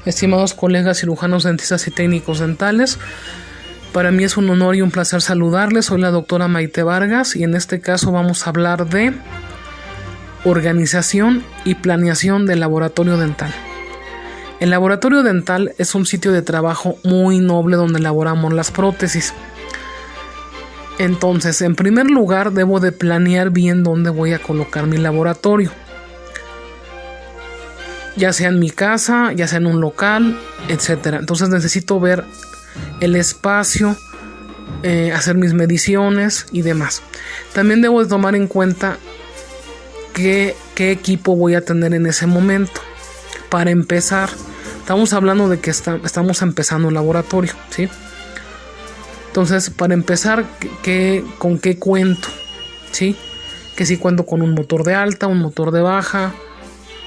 estimados colegas cirujanos, dentistas y técnicos dentales. Para mí es un honor y un placer saludarles. Soy la doctora Maite Vargas y en este caso vamos a hablar de organización y planeación del laboratorio dental. El laboratorio dental es un sitio de trabajo muy noble donde elaboramos las prótesis. Entonces, en primer lugar, debo de planear bien dónde voy a colocar mi laboratorio. Ya sea en mi casa, ya sea en un local, etc. Entonces necesito ver el espacio, hacer mis mediciones y demás. También debo de tomar en cuenta qué equipo voy a tener en ese momento. Para empezar, estamos hablando de que estamos empezando el laboratorio, ¿sí? Entonces, para empezar, ¿con qué cuento? ¿Sí? Que si cuento con un motor de alta, un motor de baja,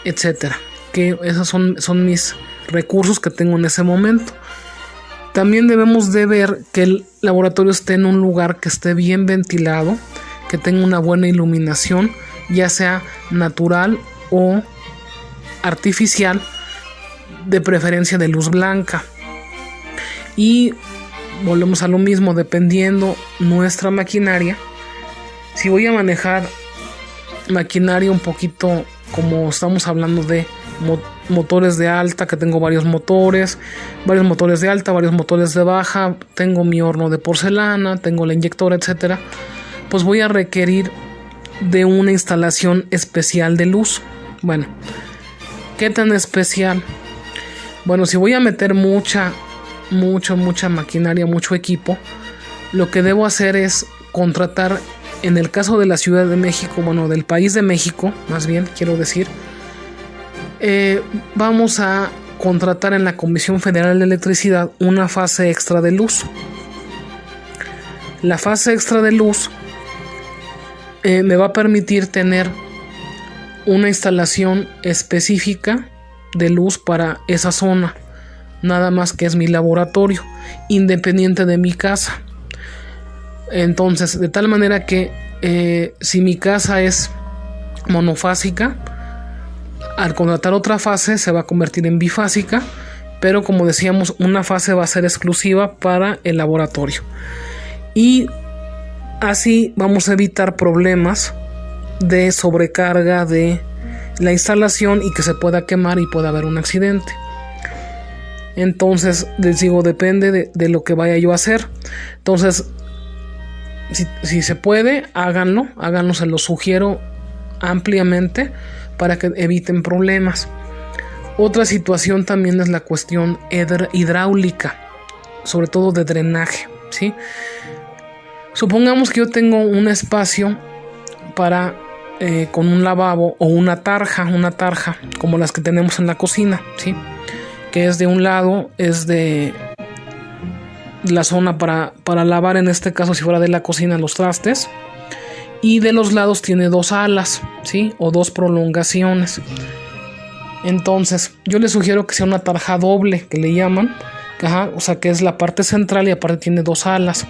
etcétera. Que esos son mis recursos que tengo en ese momento. También debemos de ver que el laboratorio esté en un lugar que esté bien ventilado, que tenga una buena iluminación, ya sea natural o artificial, de preferencia de luz blanca. Y volvemos a lo mismo, dependiendo nuestra maquinaria. Si voy a manejar maquinaria un poquito, como estamos hablando de motores de alta, que tengo varios motores de alta, varios motores de baja, tengo mi horno de porcelana, tengo la inyectora, etcétera, pues voy a requerir de una instalación especial de luz. Bueno, ¿qué tan especial? Bueno, si voy a meter mucha maquinaria, mucho equipo, lo que debo hacer es contratar, en el caso de la Ciudad de México, bueno, del país de México, más bien quiero decir, vamos a contratar en la Comisión Federal de Electricidad una fase extra de luz. La fase extra de luz me va a permitir tener una instalación específica de luz para esa zona, nada más que es mi laboratorio, independiente de mi casa. Entonces, de tal manera que si mi casa es monofásica, al contratar otra fase se va a convertir en bifásica, pero como decíamos, una fase va a ser exclusiva para el laboratorio. Y así vamos a evitar problemas de sobrecarga de la instalación y que se pueda quemar y pueda haber un accidente. Entonces, les digo, depende de lo que vaya yo a hacer. Entonces, si se puede, háganlo, se los sugiero ampliamente para que eviten problemas. Otra situación también es la cuestión hidráulica, sobre todo de drenaje, ¿sí? Supongamos que yo tengo un espacio para con un lavabo o una tarja como las que tenemos en la cocina, ¿sí? Que es de un lado, es de la zona para lavar, en este caso si fuera de la cocina, los trastes, y de los lados tiene dos alas, ¿sí? O dos prolongaciones. Entonces yo les sugiero que sea una tarja doble, que le llaman, o sea, que es la parte central y aparte tiene dos alas,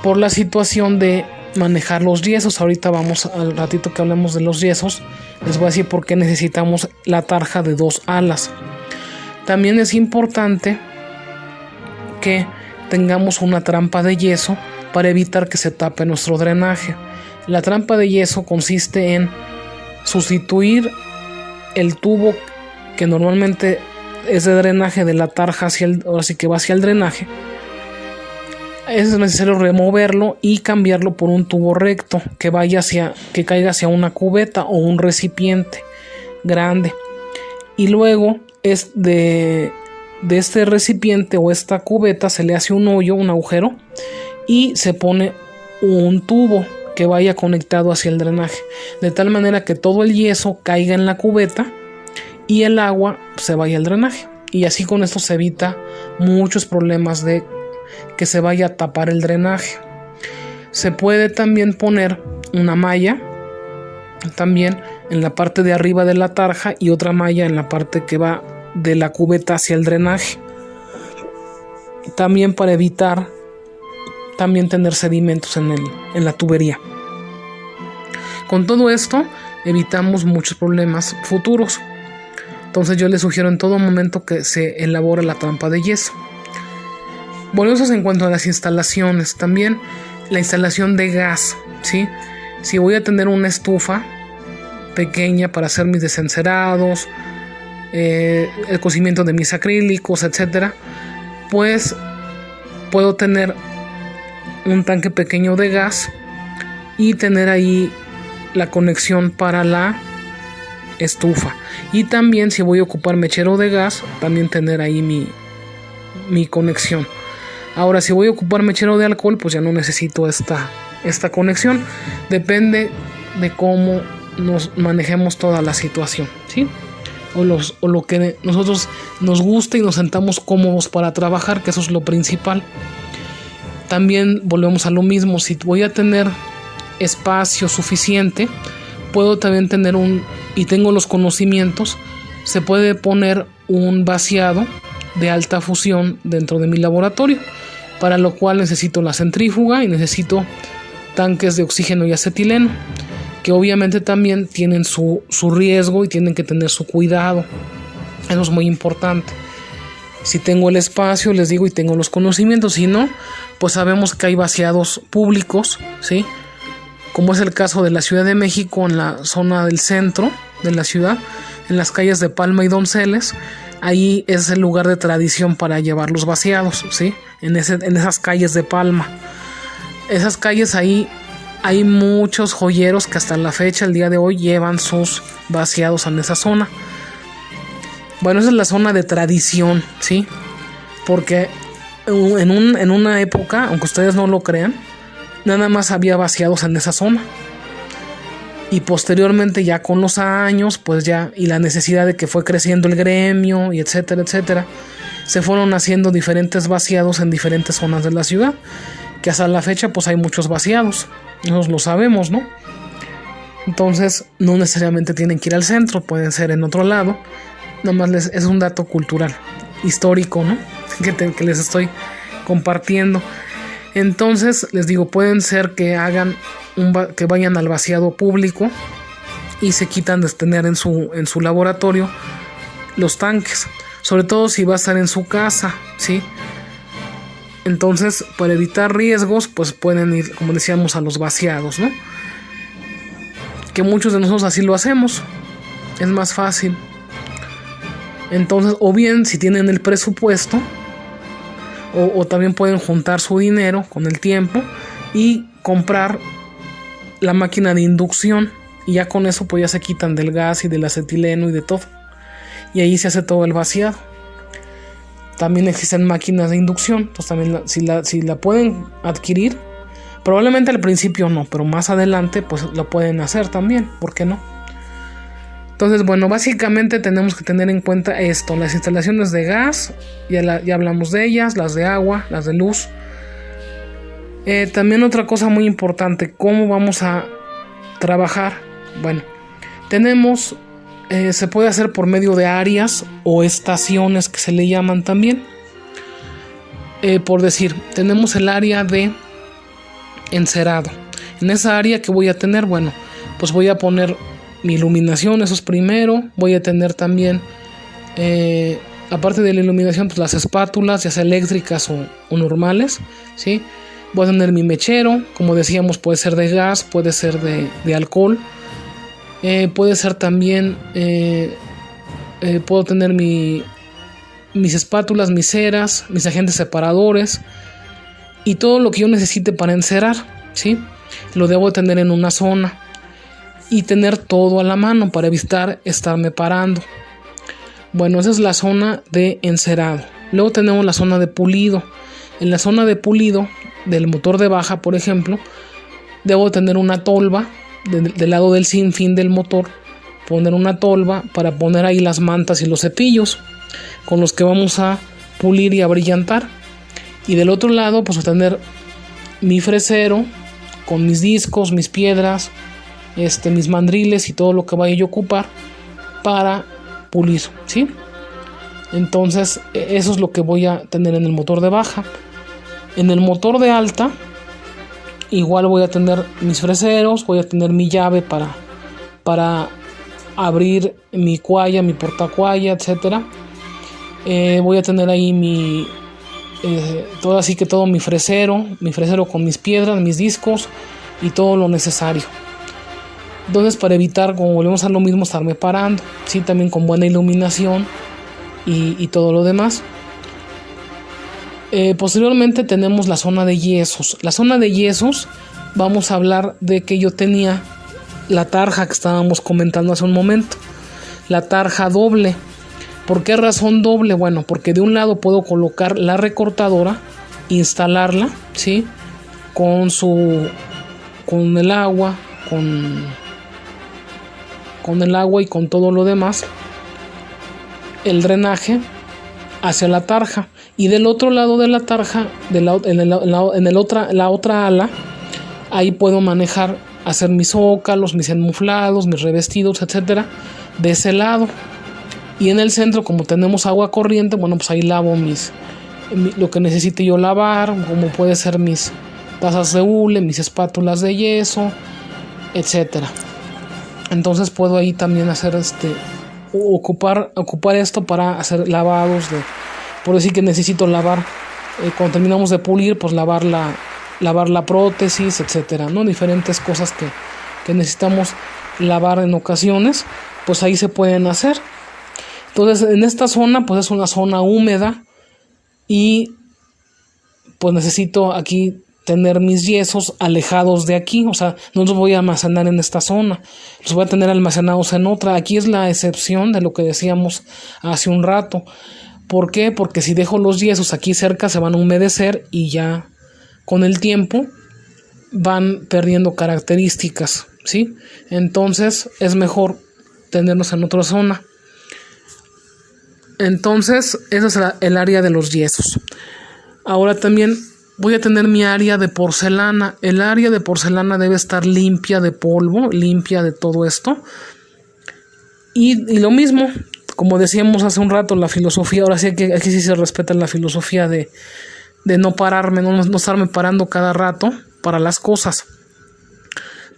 por la situación de manejar los yesos. Ahorita vamos, al ratito que hablemos de los yesos, les voy a decir por qué necesitamos la tarja de dos alas. También es importante que tengamos una trampa de yeso para evitar que se tape nuestro drenaje. La trampa de yeso consiste en sustituir el tubo que normalmente es de drenaje de la tarja ahora sí que va hacia el drenaje. Es necesario removerlo y cambiarlo por un tubo recto que caiga hacia una cubeta o un recipiente grande. Y luego es de este recipiente o esta cubeta se le hace un hoyo, un agujero, y se pone un tubo que vaya conectado hacia el drenaje, de tal manera que todo el yeso caiga en la cubeta y el agua se vaya al drenaje. Y así con esto se evita muchos problemas de que se vaya a tapar el drenaje. Se puede también poner una malla también en la parte de arriba de la tarja y otra malla en la parte que va de la cubeta hacia el drenaje, también para evitar también tener sedimentos en la tubería. Con todo esto evitamos muchos problemas futuros. Entonces yo les sugiero en todo momento que se elabore la trampa de yeso. Bueno, eso es en cuanto a las instalaciones. También la instalación de gas, ¿sí? Si voy a tener una estufa pequeña para hacer mis desencerados, el cocimiento de mis acrílicos, etcétera, pues puedo tener un tanque pequeño de gas y tener ahí la conexión para la estufa. Y también, si voy a ocupar mechero de gas, también tener ahí mi conexión. Ahora, si voy a ocupar mechero de alcohol, pues ya no necesito esta conexión. Depende de cómo nos manejemos toda la situación, ¿sí? O lo que nosotros nos guste y nos sentamos cómodos para trabajar, que eso es lo principal. También volvemos a lo mismo. Si voy a tener espacio suficiente, puedo también tener y tengo los conocimientos, se puede poner un vaciado de alta fusión dentro de mi laboratorio, para lo cual necesito la centrífuga y necesito tanques de oxígeno y acetileno, que obviamente también tienen su riesgo y tienen que tener su cuidado. Eso es muy importante. Si tengo el espacio, les digo, y tengo los conocimientos, si no, pues sabemos que hay vaciados públicos, ¿sí? Como es el caso de la Ciudad de México, en la zona del centro de la ciudad, en las calles de Palma y Donceles. Ahí es el lugar de tradición para llevar los vaciados, ¿sí? En esas calles de Palma. Esas calles ahí hay muchos joyeros que hasta la fecha, el día de hoy, llevan sus vaciados en esa zona. Bueno, esa es la zona de tradición, ¿sí? Porque en una época, aunque ustedes no lo crean, nada más había vaciados en esa zona. Y posteriormente, ya con los años, pues ya, y la necesidad de que fue creciendo el gremio, y etcétera, etcétera, se fueron haciendo diferentes vaciados en diferentes zonas de la ciudad, que hasta la fecha pues hay muchos vaciados. Nosotros lo sabemos, ¿no? Entonces no necesariamente tienen que ir al centro, pueden ser en otro lado. Nada más es un dato cultural, histórico, ¿no? Que les estoy compartiendo. Entonces les digo, pueden ser que que vayan al vaciado público y se quitan de tener en su laboratorio los tanques, sobre todo si va a estar en su casa, ¿sí? Entonces, para evitar riesgos, pues pueden ir, como decíamos, a los vaciados, ¿no? Que muchos de nosotros así lo hacemos, es más fácil. Entonces, o bien si tienen el presupuesto, o también pueden juntar su dinero con el tiempo y comprar la máquina de inducción, y ya con eso pues ya se quitan del gas y del acetileno y de todo, y ahí se hace todo el vaciado. También existen máquinas de inducción, entonces también si la pueden adquirir, probablemente al principio no, pero más adelante pues lo pueden hacer también, ¿por qué no? Entonces, bueno, básicamente tenemos que tener en cuenta esto: las instalaciones de gas, ya hablamos de ellas, las de agua, las de luz. También otra cosa muy importante, ¿cómo vamos a trabajar? Bueno, se puede hacer por medio de áreas o estaciones, que se le llaman también. Por decir, tenemos el área de encerado. En esa área, ¿qué voy a tener? Bueno, pues voy a poner mi iluminación, eso es primero. Voy a tener también, aparte de la iluminación, pues las espátulas, ya sea eléctricas o normales, ¿sí? Voy a tener mi mechero, como decíamos, puede ser de gas, puede ser de alcohol. Puede ser también, puedo tener mis espátulas, mis ceras, mis agentes separadores y todo lo que yo necesite para encerar, ¿sí? Lo debo tener en una zona y tener todo a la mano para evitar estarme parando. Bueno, esa es la zona de encerado. Luego tenemos la zona de pulido. En la zona de pulido del motor de baja, por ejemplo, debo tener una tolva del lado del sinfín del motor, poner una tolva para poner ahí las mantas y los cepillos con los que vamos a pulir y a brillantar. Y del otro lado, pues a tener mi fresero con mis discos, mis piedras, mis mandriles y todo lo que vaya yo a ocupar para pulir, ¿sí? Entonces, eso es lo que voy a tener en el motor de baja. En el motor de alta, igual voy a tener mis freseros, voy a tener mi llave para abrir mi cuaya, mi portacuaya, etcétera. Voy a tener ahí todo, así que todo mi fresero con mis piedras, mis discos y todo lo necesario. Entonces, para evitar, como volvemos a lo mismo, estarme parando, sí, también con buena iluminación y todo lo demás. Posteriormente tenemos la zona de yesos. La zona de yesos, vamos a hablar de que yo tenía la tarja que estábamos comentando hace un momento, la tarja doble. ¿Por qué razón doble? Bueno, porque de un lado puedo colocar la recortadora, instalarla, ¿sí? Con el agua, con el agua y con todo lo demás, el drenaje hacia la tarja, y del otro lado de la tarja, la otra ala, ahí puedo manejar, hacer mis zócalos, mis enmuflados, mis revestidos, etcétera, de ese lado. Y en el centro, como tenemos agua corriente, bueno, pues ahí lavo lo que necesite yo lavar, como puede ser mis tazas de hule, mis espátulas de yeso, etcétera. Entonces puedo ahí también hacer ocupar esto para hacer lavados por decir que necesito lavar, cuando terminamos de pulir, pues lavar la prótesis, etcétera, ¿no? Diferentes cosas que necesitamos lavar en ocasiones, pues ahí se pueden hacer. Entonces, en esta zona, pues es una zona húmeda y pues necesito aquí tener mis yesos alejados de aquí, o sea, no los voy a almacenar en esta zona, los voy a tener almacenados en otra. Aquí es la excepción de lo que decíamos hace un rato. ¿Por qué? Porque si dejo los yesos aquí cerca se van a humedecer y ya con el tiempo van perdiendo características, ¿sí? Entonces es mejor tenerlos en otra zona. Entonces, ese es el área de los yesos. Ahora también voy a tener mi área de porcelana. El área de porcelana debe estar limpia de polvo, limpia de todo esto. Y lo mismo, como decíamos hace un rato, la filosofía, ahora sí que aquí sí se respeta la filosofía de no pararme, no estarme parando cada rato para las cosas,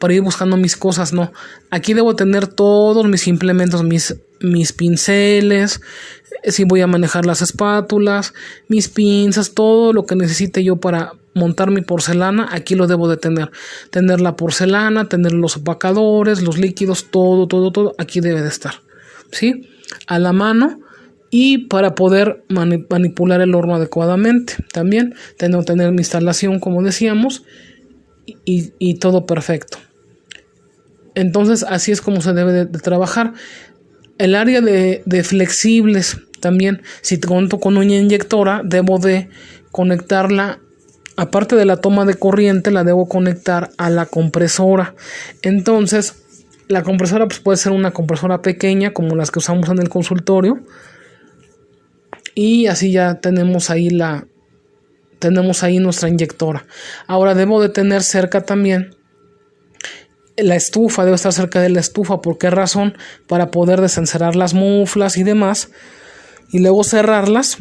para ir buscando mis cosas, no. Aquí debo tener todos mis implementos, mis pinceles, si voy a manejar las espátulas, mis pinzas, todo lo que necesite yo para montar mi porcelana, aquí lo debo de tener. Tener la porcelana, tener los opacadores, los líquidos, todo, aquí debe de estar, ¿sí? A la mano, y para poder manipular el horno adecuadamente. También tengo que tener mi instalación, como decíamos, y todo perfecto. Entonces, así es como se debe de trabajar. El área de flexibles también, si cuento con una inyectora, debo de conectarla, aparte de la toma de corriente, la debo conectar a la compresora. Entonces, la compresora pues puede ser una compresora pequeña, como las que usamos en el consultorio, y así ya tenemos ahí nuestra inyectora. Ahora debo de tener cerca también la estufa, debe estar cerca de la estufa. ¿Por qué razón? Para poder desencerrar las muflas y demás, y luego cerrarlas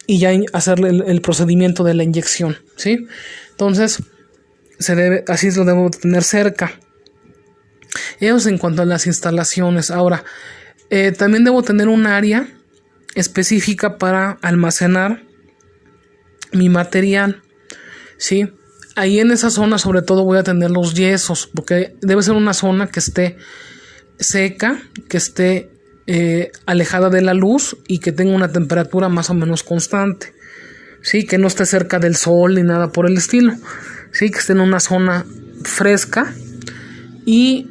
y ya hacer el procedimiento de la inyección, ¿sí? Entonces, así lo debo tener cerca. Eso es en cuanto a las instalaciones. Ahora, también debo tener un área específica para almacenar mi material, ¿sí? Ahí en esa zona sobre todo voy a tener los yesos, porque debe ser una zona que esté seca, que esté alejada de la luz y que tenga una temperatura más o menos constante, ¿sí? Que no esté cerca del sol ni nada por el estilo, ¿sí? Que esté en una zona fresca, y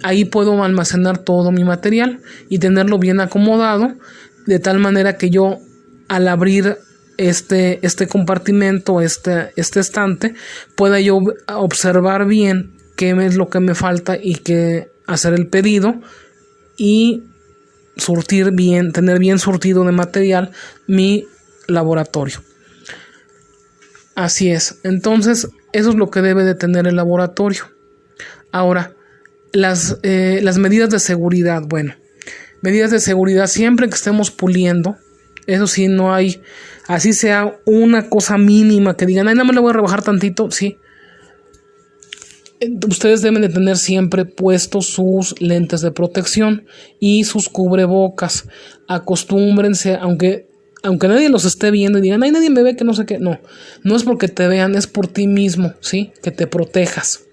ahí puedo almacenar todo mi material y tenerlo bien acomodado, de tal manera que yo, al abrir este compartimento, este estante, pueda yo observar bien qué es lo que me falta y que hacer el pedido y tener bien surtido de material mi laboratorio. Así es. Entonces, eso es lo que debe de tener el laboratorio. Ahora, las medidas de seguridad. Bueno, medidas de seguridad siempre que estemos puliendo. Eso sí, no hay, así sea una cosa mínima que digan, ay, nada más le voy a rebajar tantito, sí. Ustedes deben de tener siempre puestos sus lentes de protección y sus cubrebocas. Acostúmbrense, aunque nadie los esté viendo y digan, ay, nadie me ve, que no sé qué. No es porque te vean, es por ti mismo, ¿sí? Que te protejas.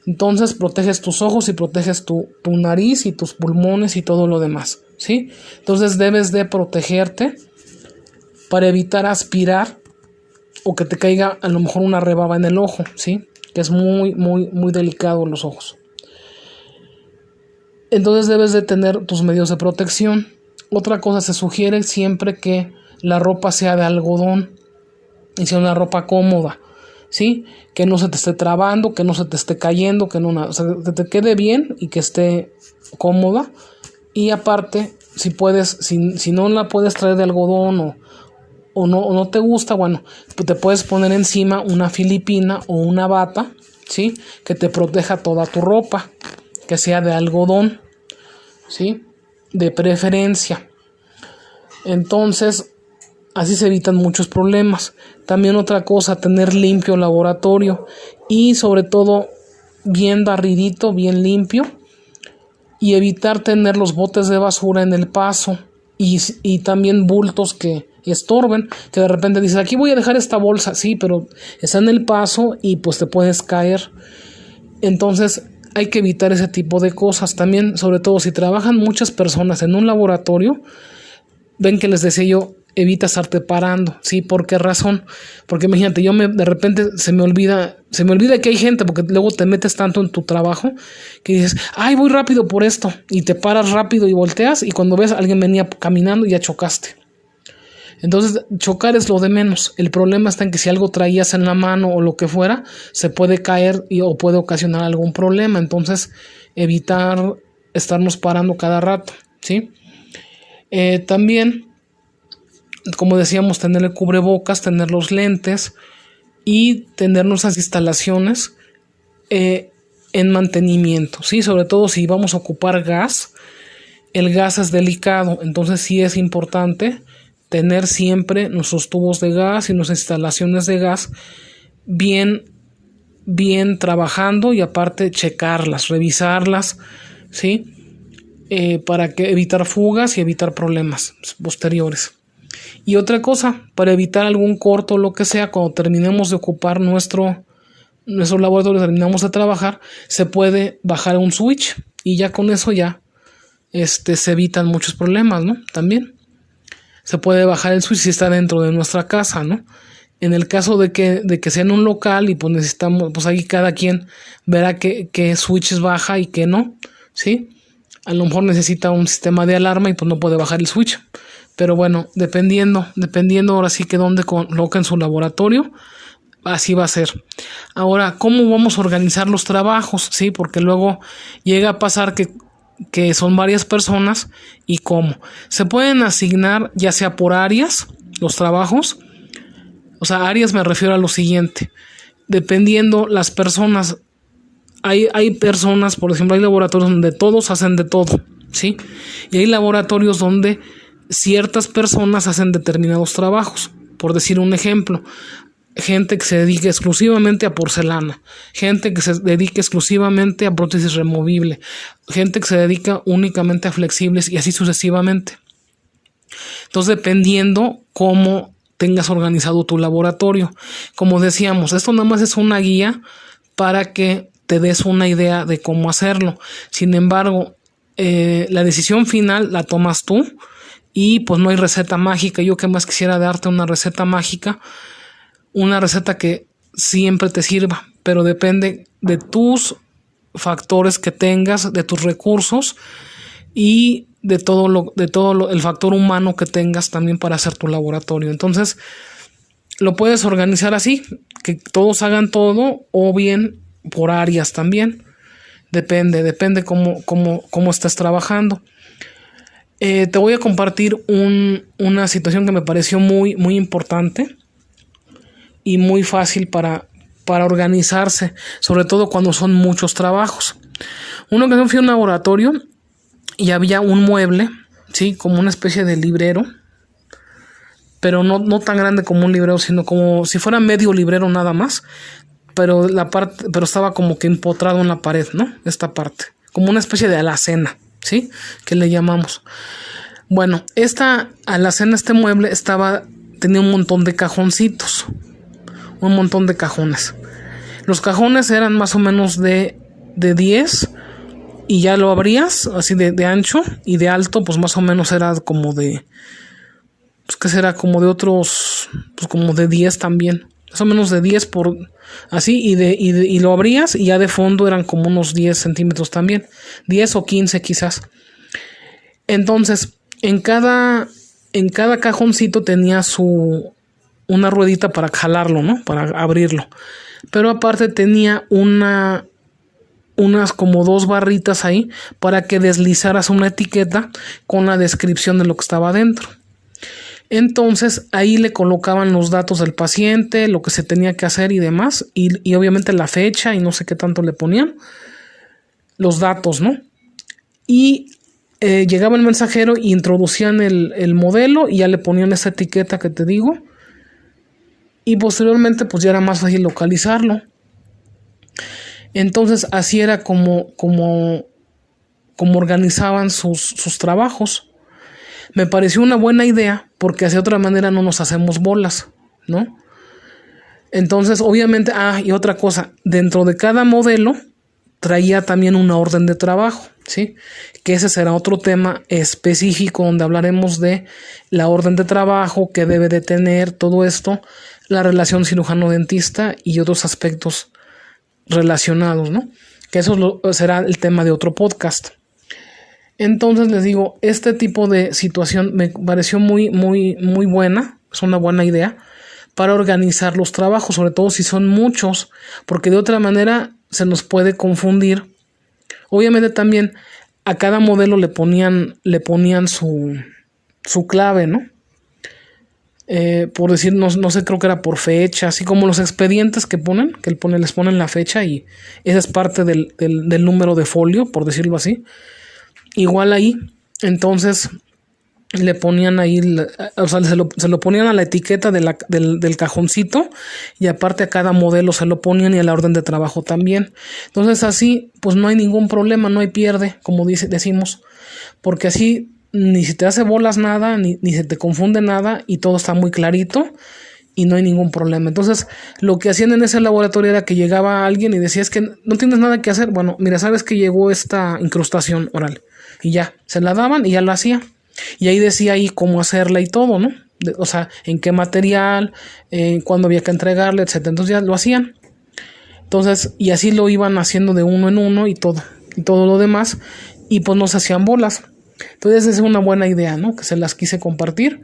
Entonces proteges tus ojos y proteges tu nariz y tus pulmones y todo lo demás, ¿sí? Entonces debes de protegerte para evitar aspirar o que te caiga a lo mejor una rebaba en el ojo, ¿sí? Que es muy, muy, muy delicado en los ojos. Entonces debes de tener tus medios de protección. Otra cosa, se sugiere siempre que la ropa sea de algodón y sea una ropa cómoda, ¿sí? Que no se te esté trabando, que no se te esté cayendo, o sea, que te quede bien y que esté cómoda. Y aparte, si puedes, si no la puedes traer de algodón o no te gusta, bueno, pues te puedes poner encima una filipina o una bata, ¿sí? Que te proteja toda tu ropa, que sea de algodón, ¿sí? De preferencia. Entonces, así se evitan muchos problemas. También otra cosa, tener limpio el laboratorio y sobre todo bien barridito, bien limpio, y evitar tener los botes de basura en el paso y también bultos que estorben, que de repente dices, aquí voy a dejar esta bolsa, sí, pero está en el paso y pues te puedes caer. Entonces hay que evitar ese tipo de cosas. También, sobre todo si trabajan muchas personas en un laboratorio, ven que les decía yo, evita estarte parando, ¿sí? ¿Por qué razón? Porque imagínate, de repente se me olvida que hay gente, porque luego te metes tanto en tu trabajo que dices, ay, voy rápido por esto, y te paras rápido y volteas, y cuando ves a alguien venía caminando y ya chocaste. Entonces, chocar es lo de menos. El problema está en que si algo traías en la mano o lo que fuera, se puede caer o puede ocasionar algún problema. Entonces, evitar estarnos parando cada rato, ¿sí? También, como decíamos, tener el cubrebocas, tener los lentes y tener nuestras instalaciones en mantenimiento, ¿sí? Sobre todo si vamos a ocupar gas. El gas es delicado, entonces sí es importante tener siempre nuestros tubos de gas y nuestras instalaciones de gas bien trabajando, y aparte checarlas, revisarlas, ¿sí? Para evitar fugas y evitar problemas posteriores. Y otra cosa, para evitar algún corto o lo que sea, cuando terminemos de ocupar nuestro laboratorio, terminamos de trabajar, se puede bajar un switch y ya con eso ya se evitan muchos problemas, ¿no? También se puede bajar el switch si está dentro de nuestra casa, ¿no? En el caso de que sea en un local y pues necesitamos, pues ahí cada quien verá qué switches baja y qué no, ¿sí? A lo mejor necesita un sistema de alarma y pues no puede bajar el switch. Pero bueno, dependiendo ahora sí que dónde coloquen su laboratorio, así va a ser. Ahora, ¿cómo vamos a organizar los trabajos? Sí, porque luego llega a pasar que son varias personas. ¿Y cómo? Se pueden asignar ya sea por áreas los trabajos. O sea, áreas me refiero a lo siguiente. Dependiendo las personas, hay personas, por ejemplo, hay laboratorios donde todos hacen de todo, ¿sí? Y hay laboratorios donde ciertas personas hacen determinados trabajos. Por decir un ejemplo, gente que se dedique exclusivamente a porcelana, gente que se dedique exclusivamente a prótesis removible, gente que se dedica únicamente a flexibles y así sucesivamente. Entonces, dependiendo cómo tengas organizado tu laboratorio. Como decíamos, esto nada más es una guía para que te des una idea de cómo hacerlo. Sin embargo, la decisión final la tomas tú. Y pues no hay receta mágica. Yo que más quisiera darte una receta mágica, una receta que siempre te sirva, pero depende de tus factores que tengas, de tus recursos y de todo el factor humano que tengas también para hacer tu laboratorio. Entonces, lo puedes organizar así, que todos hagan todo, o bien por áreas también. Depende cómo estás trabajando. Te voy a compartir una situación que me pareció muy, muy importante y muy fácil para organizarse, sobre todo cuando son muchos trabajos. Una ocasión fui a un laboratorio y había un mueble, ¿sí? Como una especie de librero, pero no tan grande como un librero, sino como si fuera medio librero nada más. pero estaba como que empotrado en la pared, ¿no? Esta parte, como una especie de alacena, ¿sí? Que le llamamos. Bueno, esta alacena, este mueble tenía un montón de cajoncitos, un montón de cajones. Los cajones eran más o menos de 10 y ya lo abrías así de ancho, y de alto pues más o menos era como de, pues que será como de otros, pues como de 10 también, más o menos de 10 por así, y lo abrías y ya de fondo eran como unos 10 centímetros también, 10 o 15 quizás. Entonces en cada cajoncito tenía una ruedita para jalarlo, ¿no? Para abrirlo. Pero aparte tenía unas como 2 barritas ahí para que deslizaras una etiqueta con la descripción de lo que estaba dentro. Entonces ahí le colocaban los datos del paciente, lo que se tenía que hacer y demás, y obviamente la fecha y no sé qué tanto le ponían, los datos, ¿no? Y llegaba el mensajero y introducían el modelo y ya le ponían esa etiqueta que te digo, y posteriormente pues ya era más fácil localizarlo. Entonces así era como organizaban sus trabajos. Me pareció una buena idea porque así de otra manera no nos hacemos bolas, ¿no? Entonces obviamente, y otra cosa, dentro de cada modelo traía también una orden de trabajo, ¿sí? Que ese será otro tema específico donde hablaremos de la orden de trabajo que debe de tener todo esto, la relación cirujano-dentista y otros aspectos relacionados, ¿no? Que eso será el tema de otro podcast. Entonces les digo, este tipo de situación me pareció muy, muy, muy buena, es una buena idea para organizar los trabajos, sobre todo si son muchos, porque de otra manera se nos puede confundir. Obviamente también a cada modelo le ponían su clave, ¿no? Por decir, no sé, creo que era por fecha, así como los expedientes que les ponen la fecha, y esa es parte del número de folio, por decirlo así. Igual ahí, entonces le ponían ahí, o sea, se lo ponían a la etiqueta del cajoncito, y aparte a cada modelo se lo ponían y a la orden de trabajo también. Entonces así pues no hay ningún problema, no hay pierde, como decimos, porque así ni se te hace bolas nada, ni se te confunde nada, y todo está muy clarito y no hay ningún problema. Entonces lo que hacían en ese laboratorio era que llegaba alguien y decía, es que no tienes nada que hacer, bueno, mira, sabes que llegó esta incrustación oral, y ya, se la daban y ya lo hacía. Y ahí decía ahí cómo hacerla y todo, ¿no? O sea, en qué material, cuándo había que entregarle, etc. Entonces ya lo hacían. Entonces, y así lo iban haciendo de uno en uno y todo lo demás, y pues no se hacían bolas. Entonces es una buena idea, ¿no? Que se las quise compartir.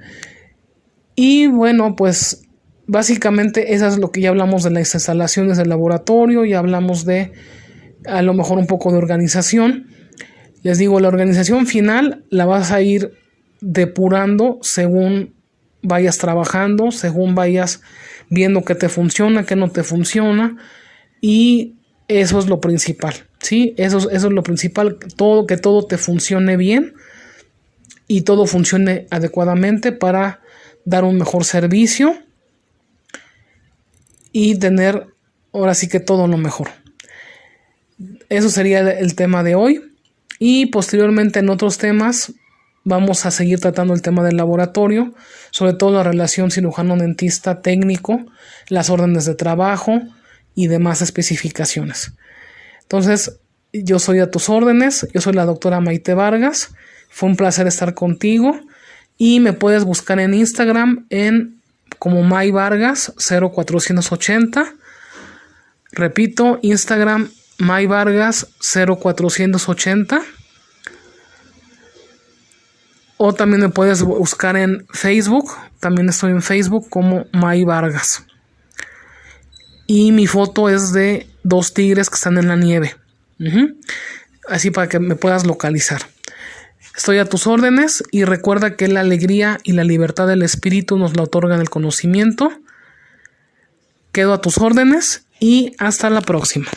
Y bueno, pues básicamente eso es lo que ya hablamos de las instalaciones del laboratorio, ya hablamos de a lo mejor un poco de organización. Les digo, la organización final la vas a ir depurando según vayas trabajando, según vayas viendo qué te funciona, qué no te funciona, y eso es lo principal, ¿sí? Eso es lo principal, que todo te funcione bien y todo funcione adecuadamente para dar un mejor servicio y tener ahora sí que todo lo mejor. Eso sería el tema de hoy. Y posteriormente en otros temas vamos a seguir tratando el tema del laboratorio, sobre todo la relación cirujano-dentista técnico, las órdenes de trabajo y demás especificaciones. Entonces, yo soy a tus órdenes, yo soy la doctora Maite Vargas, fue un placer estar contigo, y me puedes buscar en Instagram como May Vargas 0480. Repito, Instagram May Vargas 0480. O también me puedes buscar en Facebook. También estoy en Facebook como May Vargas. Y mi foto es de 2 tigres que están en la nieve. Así para que me puedas localizar. Estoy a tus órdenes, y recuerda que la alegría y la libertad del espíritu nos la otorgan el conocimiento. Quedo a tus órdenes y hasta la próxima.